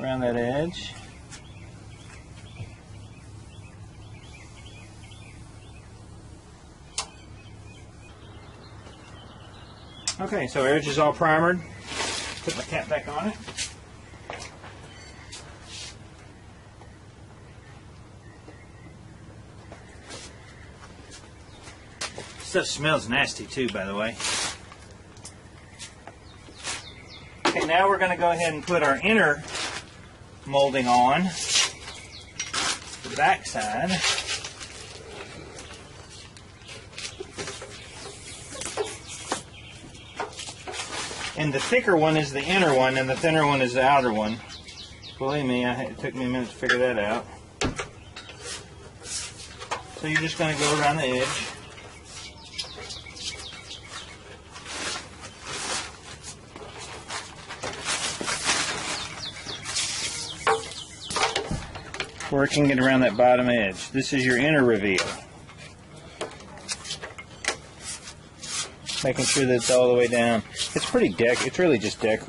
around that edge. Okay, so our edge is all primered. Put my cap back on it. Stuff smells nasty too, by the way. Okay, now we're going to go ahead and put our inner molding on the back side. And the thicker one is the inner one, and the thinner one is the outer one. Believe me, it took me a minute to figure that out. So you're just going to go around the edge. Working it around that bottom edge. This is your inner reveal. Making sure that it's all the way down. It's pretty it's really just decorative.